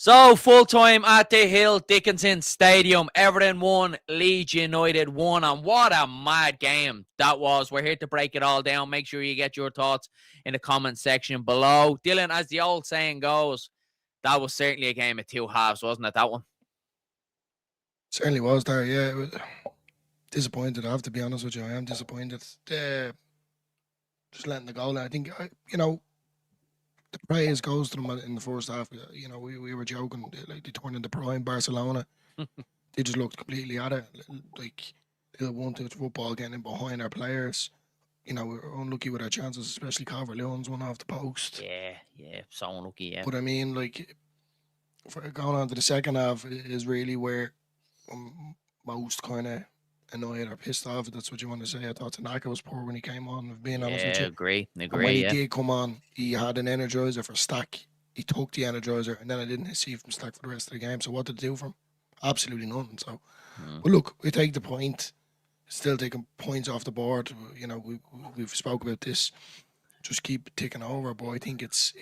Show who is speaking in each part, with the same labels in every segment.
Speaker 1: So, full time at the Hill Dickinson Stadium. Everton 1, Leeds United 1. And what a mad game that was. We're here to break it all down. Make sure you get your thoughts in the comment section below. Dylan, as the old saying goes, that was certainly a game of two halves, wasn't it, that one?
Speaker 2: Certainly was there, yeah. It was disappointed, I have to be honest with you. I am disappointed. Just letting the goal. I think, the praise goes to them in the first half. We were joking. They turned into prime Barcelona. They just looked completely at it. Like, little one-touch football getting in behind our players. We were unlucky with our chances, especially Calvert-Lewin's one off the post.
Speaker 1: Yeah, so unlucky, yeah.
Speaker 2: But I mean, going on to the second half is really where I'm most kind of annoyed or pissed off, if that's what you want to say. I thought Tanaka was poor when he came on, being honest with you.
Speaker 1: Agree,
Speaker 2: And when he
Speaker 1: yeah.
Speaker 2: did come on, he had an energizer for Stack. He took the energizer, and then I didn't see from Stack for the rest of the game. So what did it do for him? Absolutely nothing. So, but look, we take the point. Still taking points off the board. We've spoke about this. Just keep ticking over, but I think it's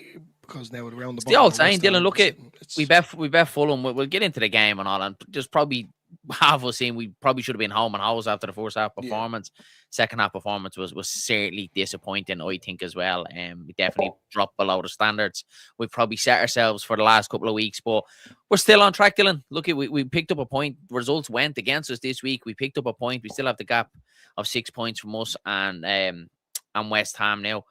Speaker 2: because now around
Speaker 1: the old saying, Dylan. Look at we bet Fulham. We'll get into the game and all, and just probably half us saying we probably should have been home and house after the first half performance. Yeah. Second half performance was certainly disappointing, I think, as well. We definitely dropped below the standards we've probably set ourselves for the last couple of weeks, but we're still on track, Dylan. Look, we picked up a point. Results went against us this week. We picked up a point. We still have the gap of 6 points from us and West Ham now.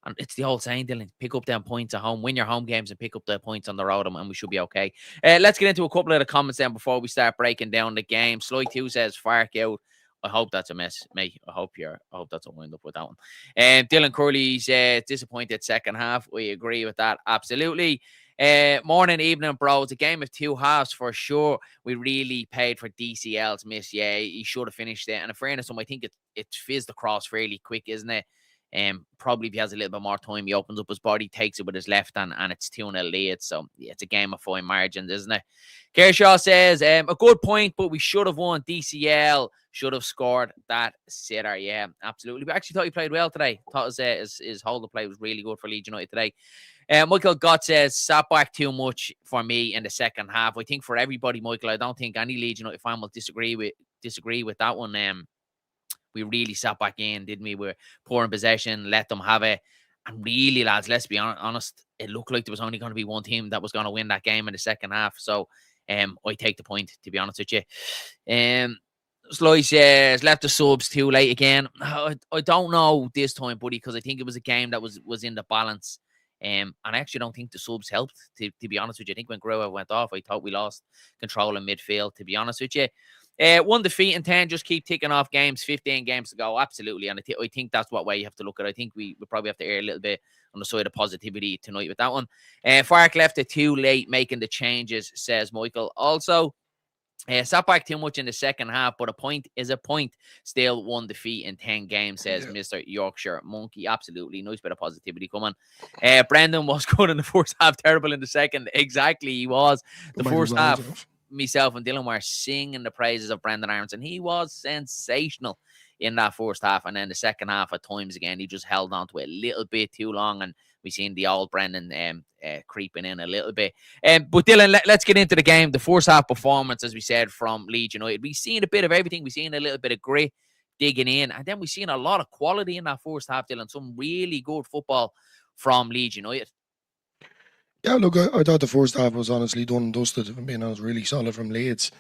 Speaker 1: And it's the old saying, Dylan, pick up them points at home, win your home games and pick up the points on the road, and we should be okay. Let's get into a couple of the comments then before we start breaking down the game. Sloy2 says, Fark out. I hope that's a mess, mate. I hope that's a wind up with that one. Dylan Curley's disappointed second half. We agree with that. Absolutely. Morning, evening, bro. It's a game of two halves for sure. We really paid for DCL's miss. Yeah, he should have finished it. And in fairness, I think it's fizzed across fairly quick, isn't it? Probably if he has a little bit more time, he opens up his body, takes it with his left hand, and it's 2-0 lead. So yeah, it's a game of fine margins, isn't it? Kershaw says, a good point, but we should have won. DCL should have scored that sitter. Yeah, absolutely. We actually thought he played well today. Thought his hold of play was really good for Leeds United today. Michael Gott says, sat back too much for me in the second half. I think for everybody, Michael, I don't think any Leeds United fan will disagree with that one. We really sat back in, didn't we? We're poor in possession, let them have it. And really, lads, let's be honest, it looked like there was only going to be one team that was going to win that game in the second half. So I take the point, to be honest with you. Sly says, left the subs too late again. I don't know this time, buddy, because I think it was a game that was in the balance. And I actually don't think the subs helped, to be honest with you. I think when Gruewa went off, I thought we lost control in midfield, to be honest with you. 1 defeat and 10, just keep ticking off games, 15 games to go. Absolutely. And I think that's what way you have to look at it. I think we probably have to err a little bit on the side of positivity tonight with that one. Fark left it too late making the changes, says Michael. Also, sat back too much in the second half, but a point is a point. Still 1 defeat in 10 games, says Mr. Yorkshire Monkey. Absolutely. Nice bit of positivity coming. Brendan was good in the first half, terrible in the second. Exactly, he was. The first half, myself and Dylan were singing the praises of Brendan Aronson. He was sensational in that first half. And then the second half, at times again, he just held on to it a little bit too long. And we seen the old Brendan creeping in a little bit. But Dylan, let's get into the game. The first half performance, as we said, from Leeds United. We've seen a bit of everything. We've seen a little bit of grit digging in. And then we've seen a lot of quality in that first half, Dylan. Some really good football from Leeds United.
Speaker 2: Yeah, look, I thought the first half was honestly done and dusted. If I'm being honest, really solid from Leeds.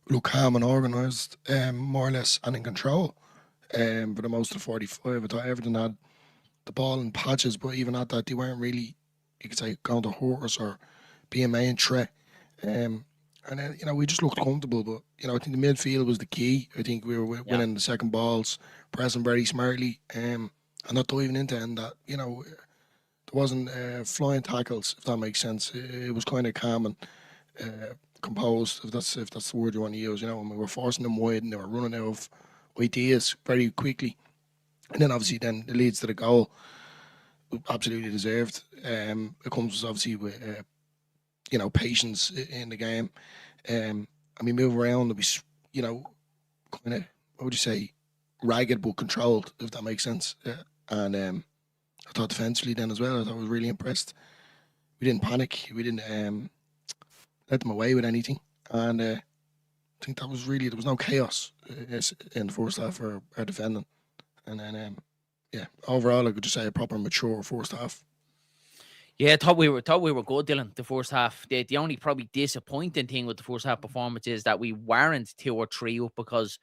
Speaker 2: Look calm and organised, more or less, and in control. For the most of 45, I thought Everton had the ball in patches, but even at that, they weren't really, you could say, going to hurt us or be a main threat. And then, we just looked comfortable, but, I think the midfield was the key. I think we were winning the second balls, pressing very smartly, and not diving into it, and that, there wasn't flying tackles, if that makes sense. It was kind of calm and composed, if that's the word you want to use. When we were forcing them wide and they were running out of ideas very quickly. And then obviously the leads to the goal, absolutely deserved. It comes obviously with patience in the game. And we move around and we kind of, what would you say, ragged but controlled, if that makes sense. And I thought defensively then as well, I was really impressed. We didn't panic. We didn't let them away with anything. And I think there was no chaos in the first half for our defending. And then, overall, I could just say a proper mature first half.
Speaker 1: Yeah, I thought we were good, Dylan, the first half. The only probably disappointing thing with the first half performance is that we weren't 2 or 3 up, because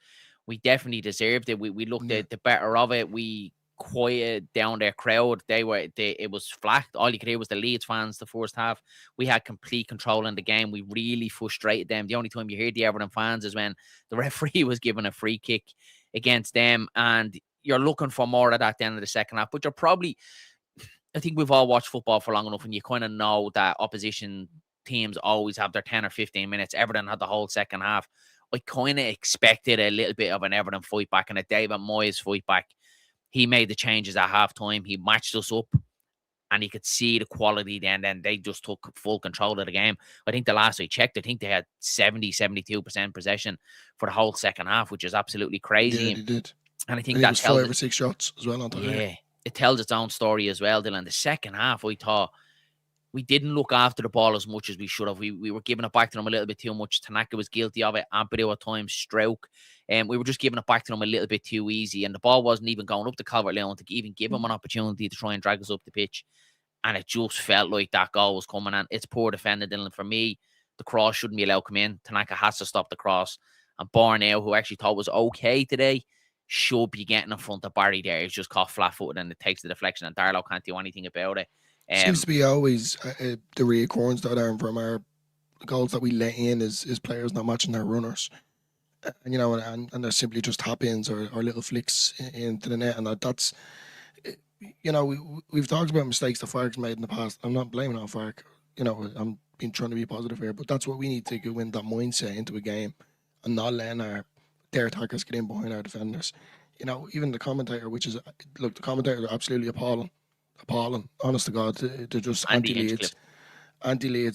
Speaker 1: we definitely deserved it. We looked at the better of it. We quieted down their crowd. It was flat. All you could hear was the Leeds fans the first half. We had complete control in the game. We really frustrated them. The only time you hear the Everton fans is when the referee was given a free kick against them, and you're looking for more of that at the end of the second half. But I think we've all watched football for long enough, and you kind of know that opposition teams always have their 10 or 15 minutes. Everton had the whole second half. I kind of expected a little bit of an Everton fight back and a David Moyes fight back. He made the changes at halftime. He matched us up, and you could see the quality then. Then they just took full control of the game. I think the last I checked, I think they had 72% possession for the whole second half, which is absolutely crazy.
Speaker 2: Yeah, they did.
Speaker 1: And I think
Speaker 2: that's 5 or 6 shots as well on top of it.
Speaker 1: It tells its own story as well, Dylan. The second half, I thought we didn't look after the ball as much as we should have. We were giving it back to them a little bit too much. Tanaka was guilty of it. Ampadu at times, Stroke. And we were just giving it back to them a little bit too easy. And the ball wasn't even going up to Calvert-Lewin to even give him an opportunity to try and drag us up the pitch. And it just felt like that goal was coming. And it's poor defending, Dylan. For me, the cross shouldn't be allowed to come in. Tanaka has to stop the cross. And Barnell, who actually thought was okay today, should be getting in front of Barry there. He's just caught flat-footed and it takes the deflection, and Darlow can't do anything about it.
Speaker 2: Seems to be always the reoccurrence that are from our goals that we let in is players not matching their runners. And, and they're simply just tap-ins or little flicks into the net. And that's, we've talked about mistakes that Fark's made in the past. I'm not blaming on Fark. I'm trying to be positive here, but that's what we need to go in, that mindset into a game and not letting their attackers get in behind our defenders. Even the commentator, the commentators are absolutely appalling. Honest to God, they're just anti-Leeds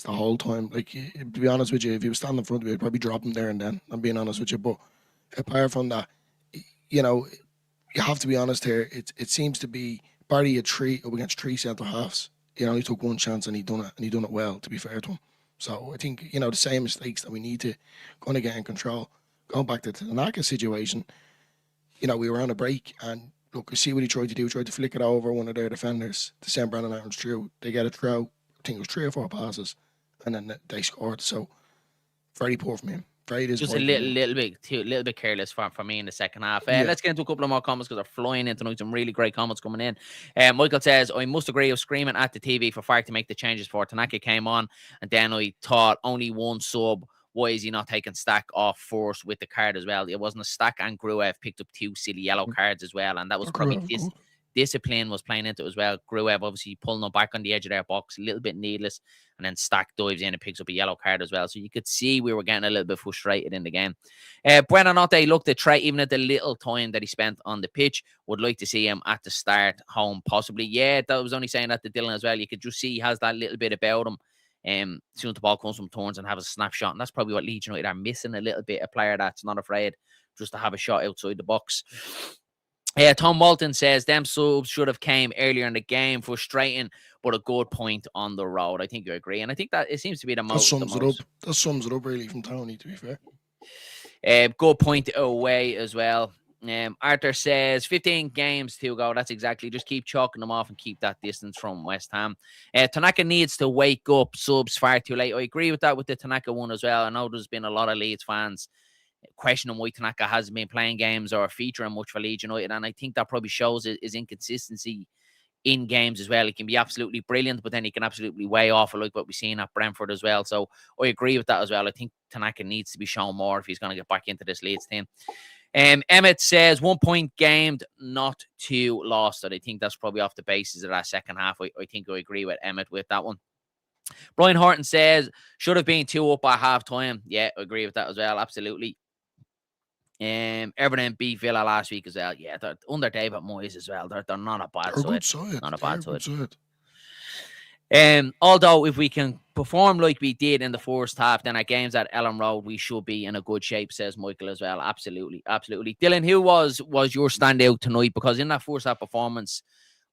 Speaker 2: the whole time. Like, to be honest with you, if you were standing in front of me, I'd probably drop them there and then. I'm being honest with you. But apart from that, you have to be honest here. It seems to be Barry had 3 up against 3 centre halves. He took one chance and he done it well, to be fair to him. So I think, the same mistakes that we need to kind of get in control. Going back to the Tanaka situation, we were on a break and look, I see what he tried to do. He tried to flick it over one of their defenders to send Brandon Adams through. They get a throw. I think it was 3 or 4 passes, and then they scored. So very poor from him. Very disappointing.
Speaker 1: Just a little bit careless for me in the second half. Let's get into a couple of more comments because they're flying in tonight. Some really great comments coming in. Michael says, I must agree with screaming at the TV for Fark to make the changes before Tanaka came on, and then I thought only one sub. Why is he not taking Stack off first with the card as well? It wasn't a Stack, and Gruev picked up 2 silly yellow cards as well. And that was probably discipline was playing into it as well. Gruev obviously pulling them back on the edge of their box, a little bit needless. And then Stack dives in and picks up a yellow card as well. So you could see we were getting a little bit frustrated in the game. Buenanotte looked at Trey, even at the little time that he spent on the pitch. Would like to see him at the start home, possibly. Yeah, that was only saying that to Dylan as well. You could just see he has that little bit about him. Soon as the ball comes from Torrens and have a snapshot, and that's probably what Leeds United are missing a little bit. A player that's not afraid just to have a shot outside the box. Tom Walton says them subs should have came earlier in the game. Frustrating, but a good point on the road. I think you agree, and I think that it seems to be the most.
Speaker 2: That sums it up really from Tony, to be fair.
Speaker 1: Good point away as well. Arthur says 15 games to go. That's exactly. Just keep chalking them off and keep that distance from West Ham. Tanaka needs to wake up. Subs far too late. I agree with that with the Tanaka one as well. I know there's been a lot of Leeds fans questioning why Tanaka hasn't been playing games or featuring much for Leeds United, and I think that probably shows his inconsistency in games as well. He can be absolutely brilliant, but then he can absolutely way off, like what we've seen at Brentford as well. So I agree with that as well. I think Tanaka needs to be shown more if he's going to get back into this Leeds team. Emmett says 1 point gamed, not 2 lost. And I think that's probably off the basis of that second half. I think I agree with Emmett with that one. Brian Horton says should have been 2 up at half time. Yeah, I agree with that as well. Absolutely. Everton beat Villa last week as well. Yeah, they're under David Moyes as well. They're not a bad side. Not a bad side. Although if we can perform like we did in the first half, then our games at Elland Road, we should be in a good shape, says Michael as well. Absolutely. Dylan, who was your standout tonight? Because in that first half performance,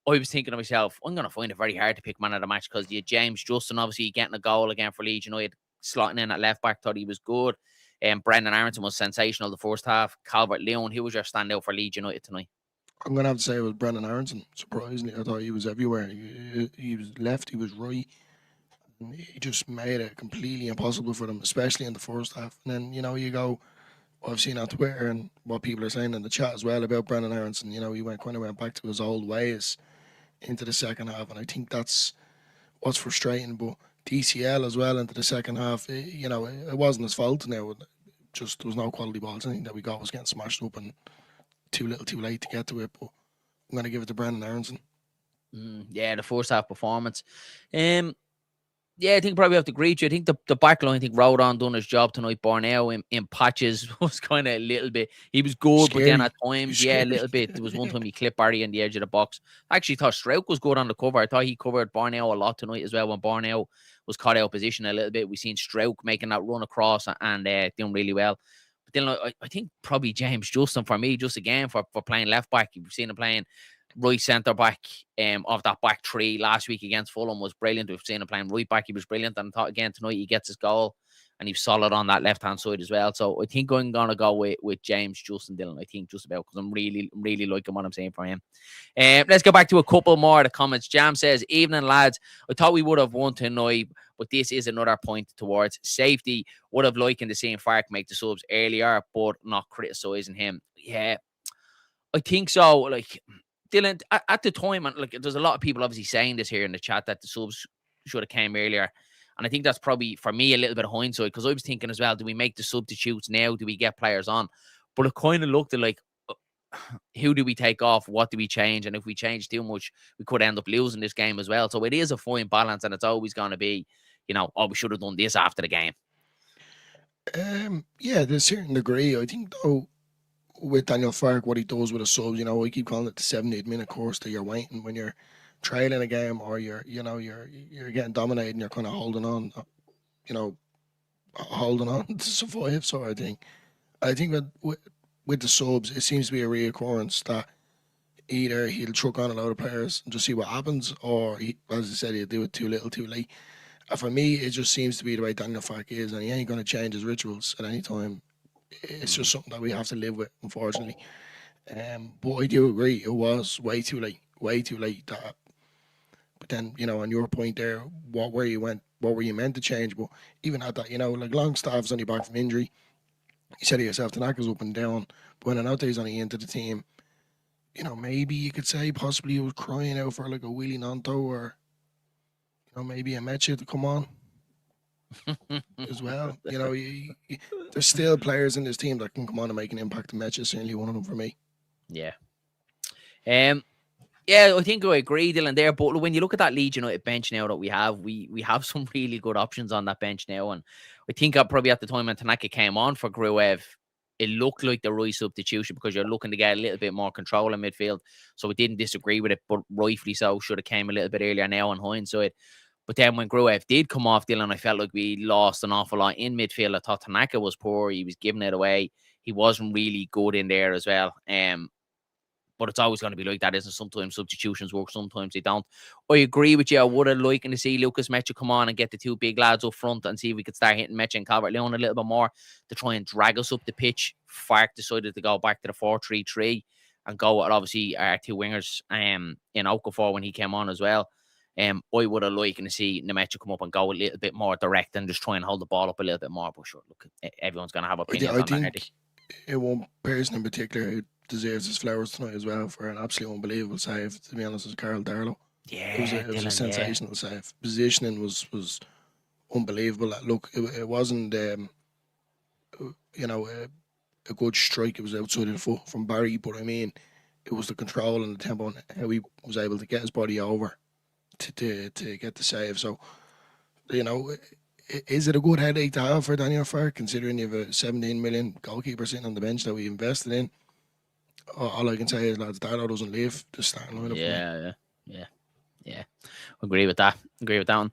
Speaker 1: I was thinking to myself, I'm going to find it very hard to pick man of the match because you James Justin obviously getting a goal again for Leeds United. slotting in at left back, thought he was good. Brendan Aronson was sensational the first half. Calvert-Lewin, who was your standout for Leeds United tonight?
Speaker 2: I'm going to have to say it was Brendan Aronson. Surprisingly, I thought he was everywhere. He was left, he was right. And he just made it completely impossible for them, especially in the first half. And then, you go, I've seen on Twitter and what people are saying in the chat as well about Brendan Aronson. He kind of went back to his old ways into the second half. And I think that's what's frustrating. But DCL as well into the second half, it wasn't his fault now. Just there was no quality balls. Anything that we got was getting smashed up and too little too late to get to it. But I'm going to give it to Brendan Aronson.
Speaker 1: Yeah, the first half performance. Yeah, I think probably have to agree with you. I think the back line, I think Rodon done his job tonight. Borneo in patches was kind of a little bit, he was good,
Speaker 2: Scary.
Speaker 1: but then at times, a little bit. There was one time he clipped Barry on the edge of the box. I actually thought Strouk was good on the cover. I thought he covered Borneo a lot tonight as well. When Borneo was caught out of position a little bit, we seen Strouk making that run across and doing really well. But then I think probably James Justin for me, just again for playing left back. You've seen him playing right centre back of that back three last week against Fulham was brilliant. We've seen him playing right back. He was brilliant. And I thought again tonight he gets his goal and he's solid on that left hand side as well. So I think I'm gonna go with James Justin Dillon. I think just about because I'm really liking what I'm saying for him. Let's go back to a couple more of the comments. Jam says, "Evening lads, I thought we would have won tonight, but this is another point towards safety. Would have liked to see Fark make the subs earlier, but not criticising him." Yeah, I think so. Like Dylan, at the time, and like there's a lot of people obviously saying this here in the chat that the subs should have came earlier. And I think that's probably, for me, a little bit of hindsight, because I was thinking as well, do we make the substitutes now? Do we get players on? But it kind of looked at like, who do we take off? What do we change? And if we change too much, we could end up losing this game as well. So it is a fine balance, and it's always going to be, we should have done this after the game.
Speaker 2: Yeah, there's a certain degree. I think, though, with Daniel Farke, what he does with a subs, I keep calling it the 78-minute course that you're waiting when you're trailing a game or you're getting dominated and you're kind of holding on to survive sort of thing. I think that with the subs, it seems to be a reoccurrence that either he'll chuck on a lot of players and just see what happens, or as I said, he'll do it too little too late. And for me, it just seems to be the way Daniel Farke is, and he ain't going to change his rituals at any time. It's just something that we have to live with, unfortunately. But I do agree, it was way too late. But then, on your point there, what were you meant to change? But even at that, like Longstaff's only back from injury. You said to yourself, Tanaka's up and down. But when Anato's only into the team, maybe you could say possibly he was crying out for like a Willie Nanto or, maybe a Mecha to come on. As well, there's still players in this team that can come on and make an impact. And Mecha certainly one of them for me.
Speaker 1: Yeah. Yeah, I think I agree, Dylan, there. But when you look at that Leeds United bench now that we have some really good options on that bench now. And I think probably at the time when Tanaka came on for Gruev, it looked like the right substitution because you're looking to get a little bit more control in midfield. So we didn't disagree with it, but rightfully so. Should have came a little bit earlier now on hindsight. But then when Gruev did come off, Dylan, I felt like we lost an awful lot in midfield. I thought Tanaka was poor. He was giving it away. He wasn't really good in there as well. But it's always going to be like that, isn't it? Sometimes substitutions work, sometimes they don't. I agree with you. I would have liked to see Lucas Mecha come on and get the two big lads up front and see if we could start hitting Mecha and Calvert-Lewin a little bit more to try and drag us up the pitch. Fark decided to go back to the 4-3-3 and go with obviously our two wingers in Okafor when he came on as well. I would have liked to see Nemecha come up and go a little bit more direct and just try and hold the ball up a little bit more. But sure, look, everyone's going to have opinions on that. I think
Speaker 2: it one person in particular who deserves his flowers tonight as well for an absolutely unbelievable save, to be honest, was Carl Darlow.
Speaker 1: Yeah,
Speaker 2: it was a sensational save. Positioning was unbelievable. Look, it wasn't a good strike. It was outside of the foot from Barry, but I mean, it was the control and the tempo and how he was able to get his body over to get the save. So, is it a good headache to have for Daniel Farke, considering you have a 17 million goalkeeper sitting on the bench that we invested in? All I can say is, lads, Darlow doesn't leave the starting lineup.
Speaker 1: Yeah. Agree with that one.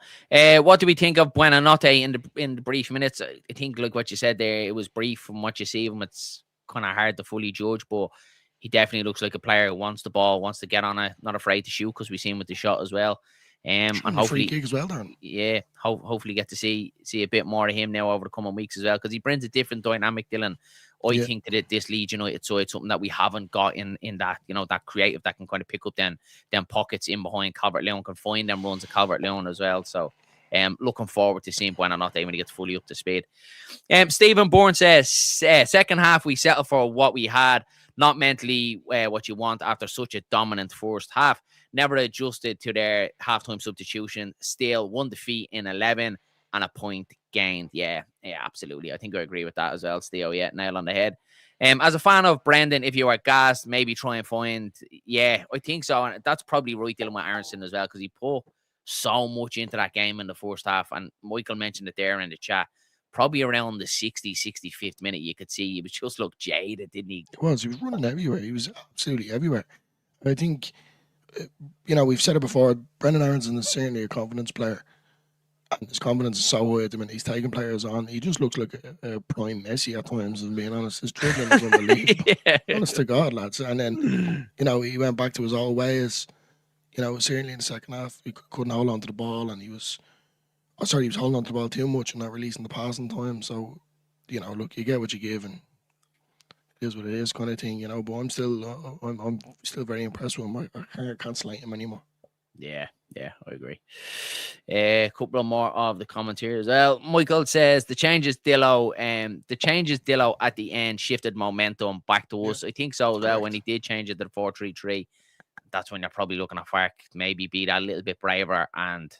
Speaker 1: What do we think of Buonanotte in the brief minutes? I think, like what you said there, it was brief from what you see of him. It's kind of hard to fully judge, but he definitely looks like a player who wants the ball, wants to get on it, not afraid to shoot, because we've seen with the shot as well. And
Speaker 2: free
Speaker 1: hopefully,
Speaker 2: kick as well, Darren.
Speaker 1: yeah, hopefully get to see a bit more of him now over the coming weeks as well, because he brings a different dynamic, Dylan. I think that this Leeds United side, something that we haven't got in that, that creative that can kind of pick up them pockets in behind Calvert-Lewin, can find them runs of Calvert-Lewin as well. So looking forward to seeing Buonanotte when he gets fully up to speed. Stephen Bourne says, second half we settled for what we had, not mentally what you want after such a dominant first half. Never adjusted to their halftime substitution. Still 1 defeat in 11 and a point gained. Yeah, absolutely. I think I agree with that as well, Steve. Yeah, nail on the head. As a fan of Brendan, if you are gassed, maybe try and find. Yeah, I think so. And that's probably right dealing with Aronson as well, because he put so much into that game in the first half. And Michael mentioned it there in the chat. Probably around the 65th minute, you could see he was just looked jaded, didn't he?
Speaker 2: He was running everywhere. He was absolutely everywhere. I think, we've said it before, Brendan Aronson is certainly a confidence player. And his confidence is so high at the minute. He's taking players on. He just looks like a prime Messi at times, and being honest. His dribbling is unbelievable. Honest to God, lads. And then, he went back to his old ways. Certainly in the second half, he couldn't hold on to the ball, and he was holding on to the ball too much and not releasing the passing time. So, look, you get what you give, and it is what it is, kind of thing. But I'm still very impressed with him. I can't slate him anymore.
Speaker 1: Yeah, I agree. A couple more of the comments here as well. Michael says the changes Dillo at the end shifted momentum back to us. I think so as well. When he did change it to the 4-3-3, that's when you're probably looking at Fark maybe be that a little bit braver and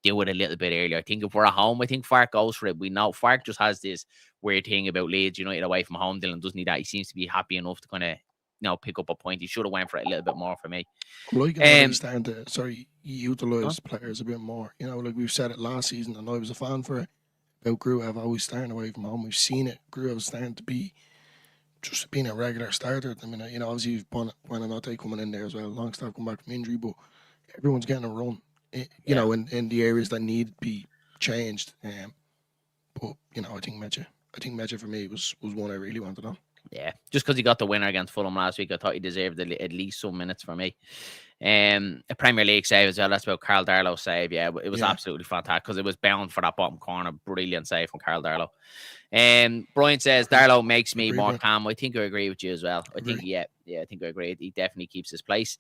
Speaker 1: do it a little bit earlier. I think if we're at home, I think Fark goes for it. We know Fark just has this weird thing about Leeds United away from home. Dylan doesn't need that. He seems to be happy enough to kind of pick up a point. He should have went for it a little bit more for me.
Speaker 2: Like he's starting to utilize players a bit more. Like we've said it last season, and I was a fan for it. About Gruev always starting away from home. We've seen it. Gruev starting to be just being a regular starter. I mean, obviously you've Buonanotte coming in there as well. Longstaff come back from injury, but everyone's getting a run. In the areas that need to be changed. But I think Mecha for me was one I really wanted on.
Speaker 1: Yeah, just because he got the winner against Fulham last week, I thought he deserved at least some minutes for me. A Premier League save as well. That's about Carl Darlow's save. Yeah, it was absolutely fantastic because it was bound for that bottom corner. Brilliant save from Carl Darlow. Brian says Darlow makes me more calm. I think I agree with you as well. I think I think I agree. He definitely keeps his place.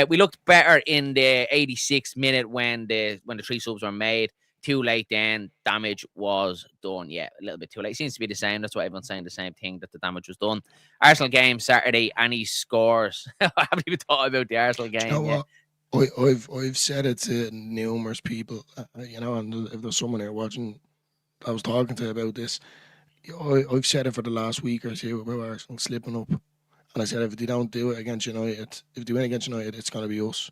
Speaker 1: We looked better in the 86th minute when the 3 subs were made. Too late then, damage was done. Yeah, a little bit too late. It seems to be the same. That's why everyone's saying the same thing, that the damage was done. Arsenal game Saturday, any scores? I haven't even thought about the Arsenal game.
Speaker 2: You know what? I've said it to numerous people, and if there's someone here watching I was talking to about this, I've said it for the last week or two about Arsenal slipping up. And I said if they don't do it against United, if they win against United, it's going to be us.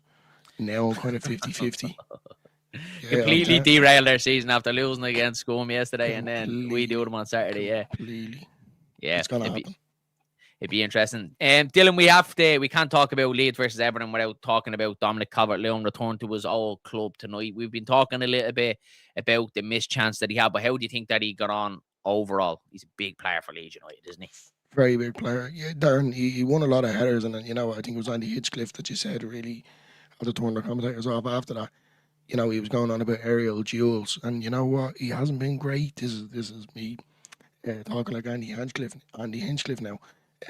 Speaker 2: Now I'm kind of 50-50.
Speaker 1: Completely derailed their season after losing against Scum yesterday, and then we do them on Saturday.
Speaker 2: Completely.
Speaker 1: Yeah,
Speaker 2: it's gonna happen.
Speaker 1: It'd be interesting. Dylan, we can't talk about Leeds versus Everton without talking about Dominic Calvert-Lewin return to his old club tonight. We've been talking a little bit about the missed chance that he had, but how do you think that he got on overall? He's a big player for Leeds United, isn't he?
Speaker 2: Very big player. Yeah, Darren, he won a lot of headers, and I think it was Andy Hinchcliffe that you said really had to turn the commentators off after that. He was going on about aerial duels, and you know what? He hasn't been great. This is me talking like Andy Hinchcliffe now.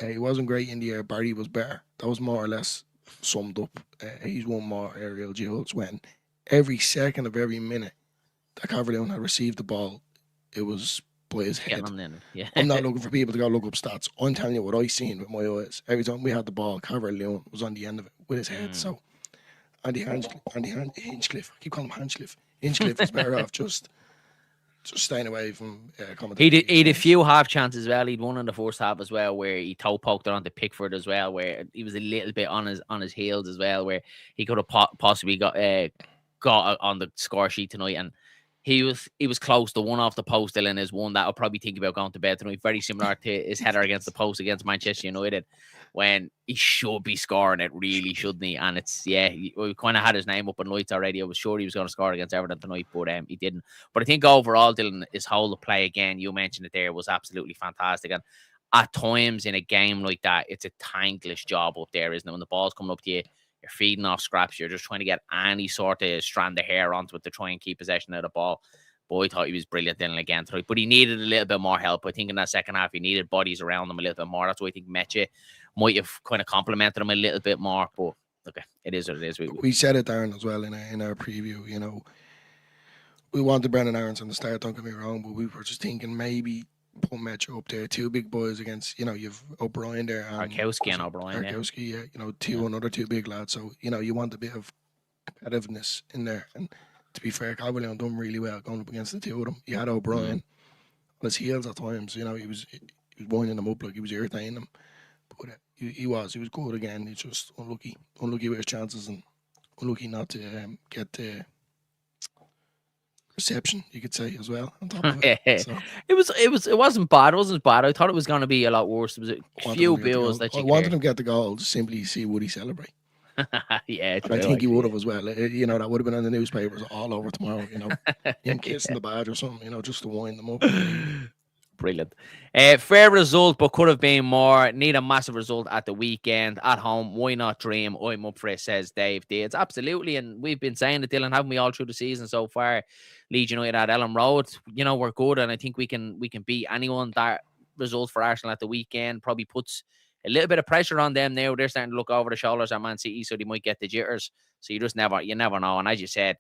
Speaker 2: He wasn't great in the air. Barry was better. That was more or less summed up. He's won more aerial duels when every second of every minute that Calvert-Lewin had received the ball, it was by his head.
Speaker 1: Yeah.
Speaker 2: I'm not looking for people to go look up stats. I'm telling you what I seen with my eyes. Every time we had the ball, Calvert-Lewin was on the end of it with his head. So Andy Hinchcliffe, I keep calling him Hinchcliffe. Hinchcliffe is better off just staying away from commentating.
Speaker 1: He had a few half chances as well. He'd one in the first half as well, where he toe poked it onto Pickford as well, where he was a little bit on his heels as well, where he could have possibly got on the score sheet tonight. And he was close to one off the post, Dylan, is one that I'll probably think about going to bed tonight. Very similar to his header against the post against Manchester United, when he should be scoring it, really, shouldn't he? And we kind of had his name up in lights already. I was sure he was going to score against Everton tonight, but he didn't. But I think overall, Dylan, his whole play, again, you mentioned it there, was absolutely fantastic. And at times in a game like that, it's a thankless job up there, isn't it? When the ball's coming up to you, You're feeding off scraps. You're just trying to get any sort of strand of hair onto it to try and keep possession of the ball. But I thought he was brilliant then again tonight. But he needed a little bit more help. I think in that second half, he needed bodies around him a little bit more. That's why I think Meche might have kind of complimented him a little bit more. But okay, it is what it is.
Speaker 2: We said it, Darren, as well in our preview. We wanted Brendan Aronson to start, don't get me wrong, but we were just thinking maybe put Meche up there. Two big boys against, you've O'Brien there.
Speaker 1: Arkowski and O'Brien.
Speaker 2: Arkowski, another two big lads. So, you want a bit of competitiveness in there. And to be fair, Calvert-Lewin done really well going up against the two of them. You had O'Brien on his heels at times. He was winding them up like he was irritating them. But he was good again. He's just unlucky with his chances and unlucky not to get the reception, you could say, as well. On top of it. So,
Speaker 1: it wasn't bad. It wasn't bad. I thought it was going to be a lot worse. There was a few bills that
Speaker 2: I wanted him to get the goal to simply see would he celebrate.
Speaker 1: Yeah,
Speaker 2: and I think he would have as well. That would have been in the newspapers all over tomorrow. Him kissing the badge or something. Just to wind them up.
Speaker 1: Brilliant. Fair result, but could have been more. Need a massive result at the weekend at home. Why not dream? I'm up for it, says Dave Deeds. Absolutely, and we've been saying it, Dylan, haven't we, all through the season so far? Leeds United at Elland Road. We're good, and I think we can beat anyone. That result for Arsenal at the weekend probably puts a little bit of pressure on them now. They're starting to look over the shoulders at Man City, so they might get the jitters. So you never know. And as you said,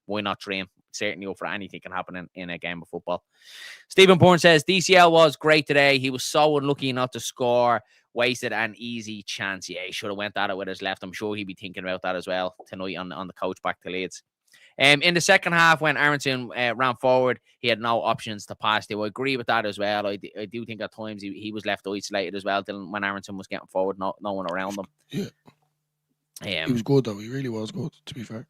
Speaker 1: why not dream? Certainly up for anything can happen in a game of football. Stephen Bourne says, DCL was great today. He was so unlucky not to score. Wasted an easy chance. Yeah, he should have went at it with his left. I'm sure he'd be thinking about that as well tonight on the coach back to Leeds. In the second half, when Aronson ran forward, he had no options to pass to. I agree with that as well. I do think at times he was left isolated as well when Aronson was getting forward, no one around him.
Speaker 2: Yeah. He was good, though. He really was good, to be fair.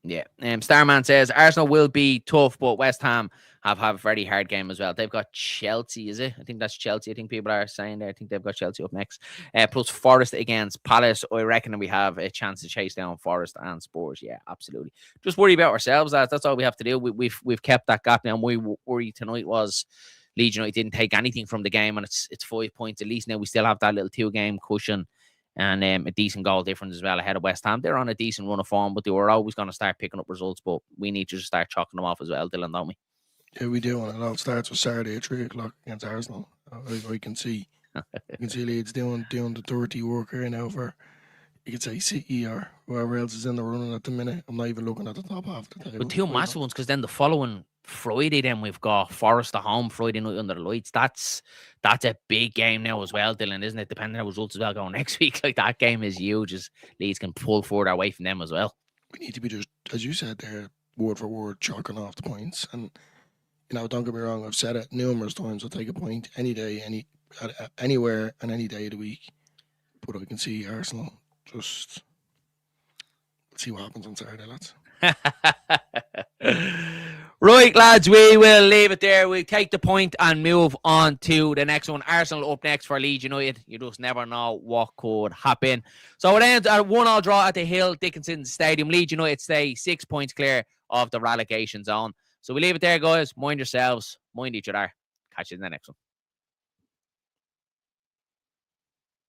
Speaker 1: Yeah. Starman says, Arsenal will be tough, but West Ham have a very hard game as well. They've got Chelsea, is it? I think that's Chelsea. I think people are saying there. I think they've got Chelsea up next. Plus Forest against Palace. I reckon we have a chance to chase down Forest and Spurs. Yeah, absolutely. Just worry about ourselves. That's all we have to do. We've kept that gap down. My worry tonight was Leeds United didn't take anything from the game, and it's 5 points at least. Now we still have that little 2-game cushion. And a decent goal difference as well ahead of West Ham. They're on a decent run of form, but they were always going to start picking up results. But we need to just start chalking them off as well, Dylan, don't we?
Speaker 2: Yeah, we do. And it all starts with Saturday at 3 o'clock against Arsenal. I can see Leeds doing the dirty work here now for, you could say, City or whoever else is in the running at the minute. I'm not even looking at the top half of the table.
Speaker 1: But two massive ones, because then the following Friday, then we've got Forest at home Friday night under the lights. That's a big game now as well, Dylan, isn't it? Depending on the results as well going next week. Like, that game is huge as Leeds can pull forward away from them as well.
Speaker 2: We need to be just, as you said there, word for word, chalking off the points. And, don't get me wrong, I've said it numerous times, I'll take a point any day, anywhere and any day of the week. But I can see Arsenal just see what happens on Saturday, lads.
Speaker 1: Right, lads, we will leave it there. We'll take the point and move on to the next one. Arsenal up next for Leeds United. You just never know what could happen. So it ends at a 1-1 draw at the Hill Dickinson Stadium. Leeds United stay 6 points clear of the relegation zone. So we leave it there, guys. Mind yourselves. Mind each other. Catch you in the next one.